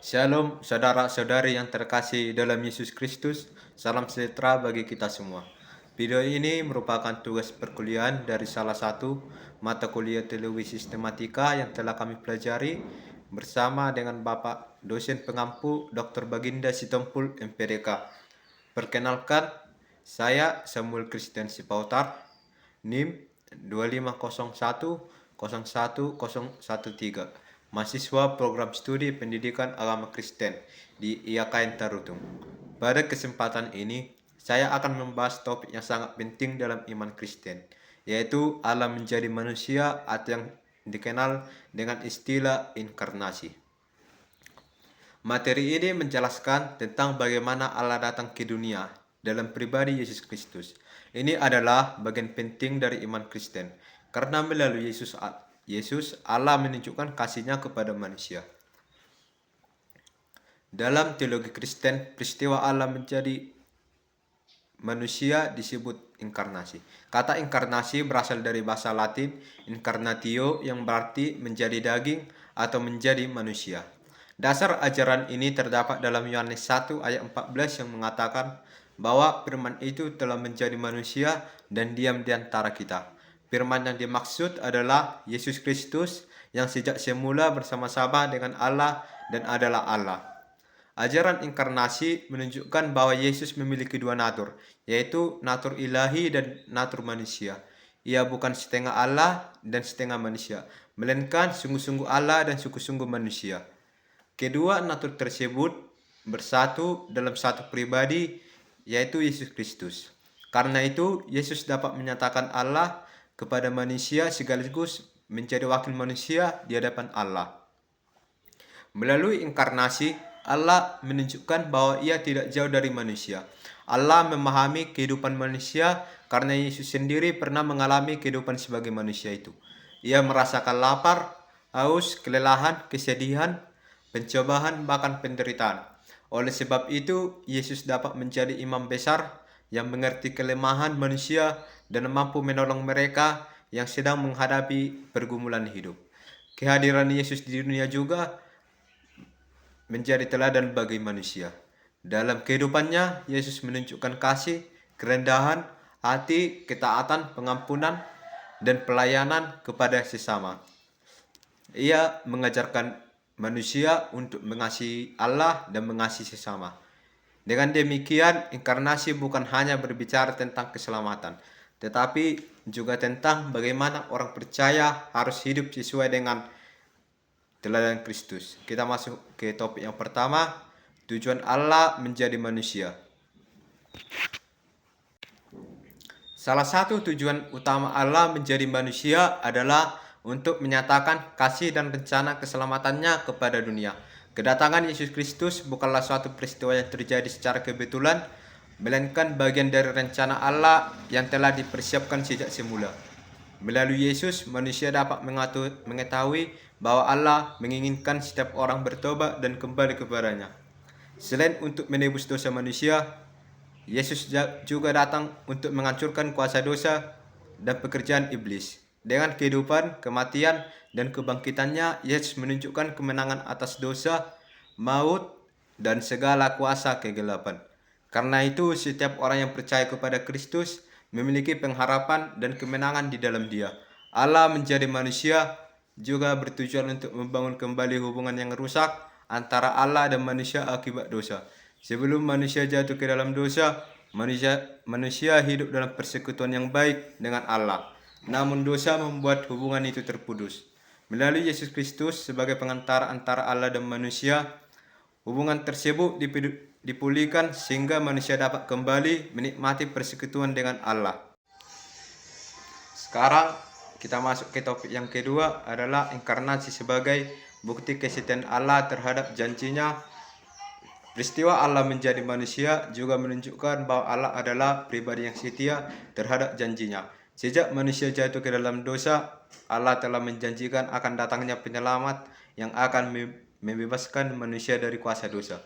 Shalom saudara-saudari yang terkasih dalam Yesus Kristus, salam sejahtera bagi kita semua. Video ini merupakan tugas perkuliahan dari salah satu mata kuliah teologi sistematika yang telah kami pelajari bersama dengan Bapak dosen pengampu Dr. Baginda Sitompul MPDK. Perkenalkan, saya Samuel Christian Sipautar, NIM 25010113, mahasiswa program studi pendidikan agama Kristen di IAKN Tarutung. Pada kesempatan ini, saya akan membahas topik yang sangat penting dalam iman Kristen, yaitu Allah menjadi manusia atau yang dikenal dengan istilah inkarnasi. Materi ini menjelaskan tentang bagaimana Allah datang ke dunia dalam pribadi Yesus Kristus. Ini adalah bagian penting dari iman Kristen, karena melalui Yesus Allah menunjukkan kasih-Nya kepada manusia. Dalam teologi Kristen, peristiwa Allah menjadi manusia disebut inkarnasi. Kata inkarnasi berasal dari bahasa Latin incarnatio yang berarti menjadi daging atau menjadi manusia. Dasar ajaran ini terdapat dalam Yohanes 1 ayat 14 yang mengatakan bahwa firman itu telah menjadi manusia dan diam di antara kita. Firman yang dimaksud adalah Yesus Kristus yang sejak semula bersama-sama dengan Allah dan adalah Allah. Ajaran inkarnasi menunjukkan bahwa Yesus memiliki dua natur, yaitu natur ilahi dan natur manusia. Ia bukan setengah Allah dan setengah manusia, melainkan sungguh-sungguh Allah dan sungguh-sungguh manusia. Kedua natur tersebut bersatu dalam satu pribadi, yaitu Yesus Kristus. Karena itu, Yesus dapat menyatakan Allah kepada manusia sekaligus menjadi wakil manusia di hadapan Allah. Melalui inkarnasi, Allah menunjukkan bahwa Ia tidak jauh dari manusia. Allah memahami kehidupan manusia karena Yesus sendiri pernah mengalami kehidupan sebagai manusia itu. Ia merasakan lapar, haus, kelelahan, kesedihan, pencobaan, bahkan penderitaan. Oleh sebab itu, Yesus dapat menjadi imam besar yang mengerti kelemahan manusia dan mampu menolong mereka yang sedang menghadapi pergumulan hidup. Kehadiran Yesus di dunia juga menjadi teladan bagi manusia. Dalam kehidupannya, Yesus menunjukkan kasih, kerendahan, hati, ketaatan, pengampunan, dan pelayanan kepada sesama. Ia mengajarkan manusia untuk mengasihi Allah dan mengasihi sesama. Dengan demikian, inkarnasi bukan hanya berbicara tentang keselamatan, tetapi juga tentang bagaimana orang percaya harus hidup sesuai dengan teladan Kristus. Kita masuk ke topik yang pertama, tujuan Allah menjadi manusia. Salah satu tujuan utama Allah menjadi manusia adalah untuk menyatakan kasih dan rencana keselamatannya kepada dunia. Kedatangan Yesus Kristus bukanlah suatu peristiwa yang terjadi secara kebetulan, melainkan bagian dari rencana Allah yang telah dipersiapkan sejak semula. Melalui Yesus, manusia dapat mengetahui bahwa Allah menginginkan setiap orang bertobat dan kembali kepadanya. Selain untuk menebus dosa manusia, Yesus juga datang untuk menghancurkan kuasa dosa dan pekerjaan iblis. Dengan kehidupan, kematian, dan kebangkitannya, Yesus menunjukkan kemenangan atas dosa, maut, dan segala kuasa kegelapan. Karena itu, setiap orang yang percaya kepada Kristus memiliki pengharapan dan kemenangan di dalam Dia. Allah menjadi manusia juga bertujuan untuk membangun kembali hubungan yang rusak antara Allah dan manusia akibat dosa. Sebelum manusia jatuh ke dalam dosa, manusia hidup dalam persekutuan yang baik dengan Allah. Namun dosa membuat hubungan itu terputus. Melalui Yesus Kristus sebagai pengantara antara Allah dan manusia, hubungan tersebut dipulihkan sehingga manusia dapat kembali menikmati persekutuan dengan Allah. Sekarang kita masuk ke topik yang kedua, adalah inkarnasi sebagai bukti kesetiaan Allah terhadap janjinya. Peristiwa Allah menjadi manusia juga menunjukkan bahwa Allah adalah pribadi yang setia terhadap janjinya. Sejak manusia jatuh ke dalam dosa, Allah telah menjanjikan akan datangnya penyelamat yang akan membebaskan manusia dari kuasa dosa.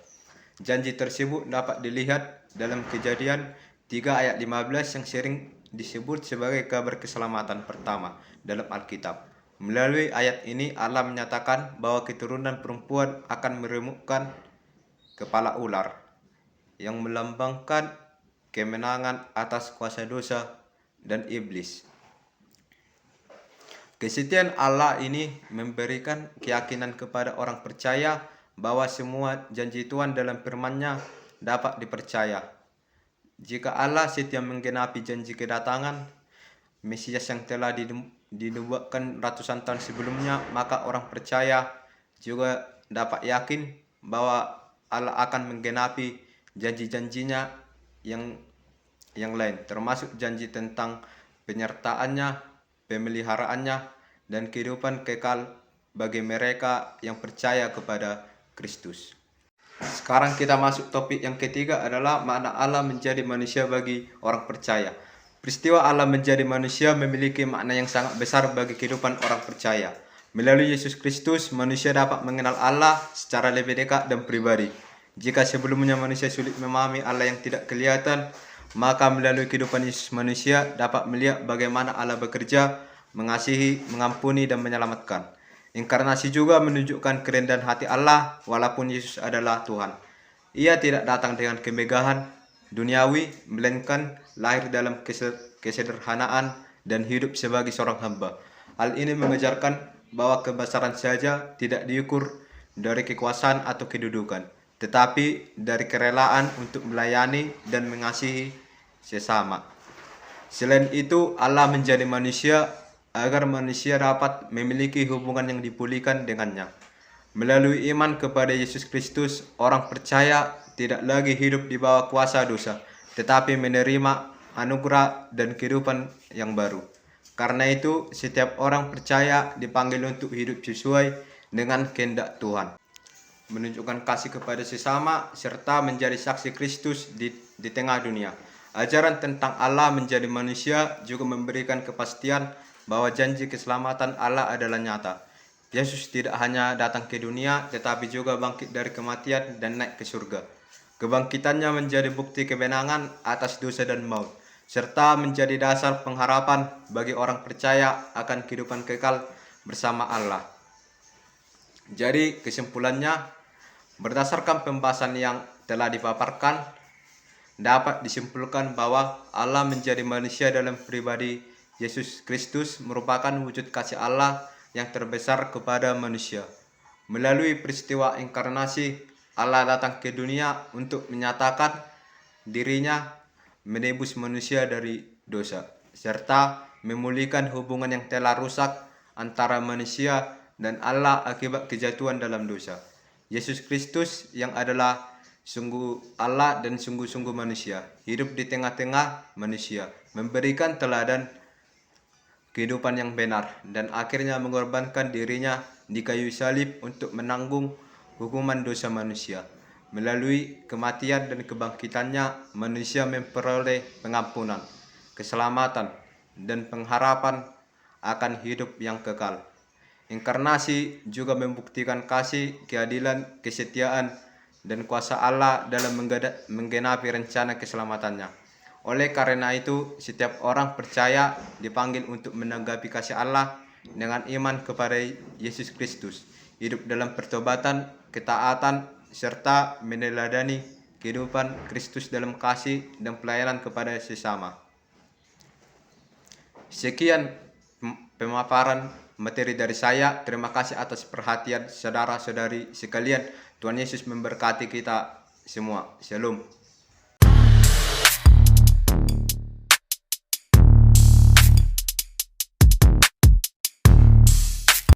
Janji tersebut dapat dilihat dalam Kejadian 3 ayat 15 yang sering disebut sebagai kabar keselamatan pertama dalam Alkitab. Melalui ayat ini Allah menyatakan bahwa keturunan perempuan akan meremukkan kepala ular yang melambangkan kemenangan atas kuasa dosa dan iblis. Kesetiaan Allah ini memberikan keyakinan kepada orang percaya bahwa semua janji Tuhan dalam firman-Nya dapat dipercaya. Jika Allah setia menggenapi janji kedatangan Mesias yang telah dinubuatkan ratusan tahun sebelumnya, maka orang percaya juga dapat yakin bahwa Allah akan menggenapi janji-janjinya yang lain, termasuk janji tentang penyertaannya, pemeliharaannya, dan kehidupan kekal bagi mereka yang percaya kepada Kristus. Sekarang kita masuk topik yang ketiga adalah makna Allah menjadi manusia bagi orang percaya. Peristiwa Allah menjadi manusia memiliki makna yang sangat besar bagi kehidupan orang percaya. Melalui Yesus Kristus, manusia dapat mengenal Allah secara lebih dekat dan pribadi. Jika sebelumnya manusia sulit memahami Allah yang tidak kelihatan, maka melalui kehidupan Yesus manusia dapat melihat bagaimana Allah bekerja, mengasihi, mengampuni, dan menyelamatkan. Inkarnasi juga menunjukkan kerendahan hati Allah walaupun Yesus adalah Tuhan. Ia tidak datang dengan kemegahan duniawi, melainkan lahir dalam kesederhanaan dan hidup sebagai seorang hamba. Hal ini mengajarkan bahwa kebesaran saja tidak diukur dari kekuasaan atau kedudukan, tetapi dari kerelaan untuk melayani dan mengasihi sesama. Selain itu, Allah menjadi manusia agar manusia dapat memiliki hubungan yang dipulihkan dengannya. Melalui iman kepada Yesus Kristus, orang percaya tidak lagi hidup di bawah kuasa dosa, tetapi menerima anugerah dan kehidupan yang baru. Karena itu, setiap orang percaya dipanggil untuk hidup sesuai dengan kehendak Tuhan, menunjukkan kasih kepada sesama, serta menjadi saksi Kristus di tengah dunia. Ajaran tentang Allah menjadi manusia juga memberikan kepastian bahwa janji keselamatan Allah adalah nyata. Yesus tidak hanya datang ke dunia, tetapi juga bangkit dari kematian dan naik ke surga. Kebangkitannya menjadi bukti kemenangan atas dosa dan maut, serta menjadi dasar pengharapan bagi orang percaya akan kehidupan kekal bersama Allah. Jadi kesimpulannya, berdasarkan pembahasan yang telah dipaparkan, dapat disimpulkan bahwa Allah menjadi manusia dalam pribadi Yesus Kristus merupakan wujud kasih Allah yang terbesar kepada manusia. Melalui peristiwa inkarnasi, Allah datang ke dunia untuk menyatakan dirinya menebus manusia dari dosa, serta memulihkan hubungan yang telah rusak antara manusia dan Allah akibat kejatuhan dalam dosa. Yesus Kristus yang adalah sungguh Allah dan sungguh-sungguh manusia, hidup di tengah-tengah manusia, memberikan teladan kehidupan yang benar, dan akhirnya mengorbankan dirinya di kayu salib untuk menanggung hukuman dosa manusia. Melalui kematian dan kebangkitannya, manusia memperoleh pengampunan, keselamatan, dan pengharapan akan hidup yang kekal. Inkarnasi juga membuktikan kasih, keadilan, kesetiaan, dan kuasa Allah dalam menggenapi rencana keselamatannya. Oleh karena itu, setiap orang percaya dipanggil untuk menanggapi kasih Allah dengan iman kepada Yesus Kristus, hidup dalam pertobatan, ketaatan, serta meneladani kehidupan Kristus dalam kasih dan pelayanan kepada sesama. Sekian pemaparan materi dari saya. Terima kasih atas perhatian saudara-saudari sekalian. Tuhan Yesus memberkati kita semua. Shalom.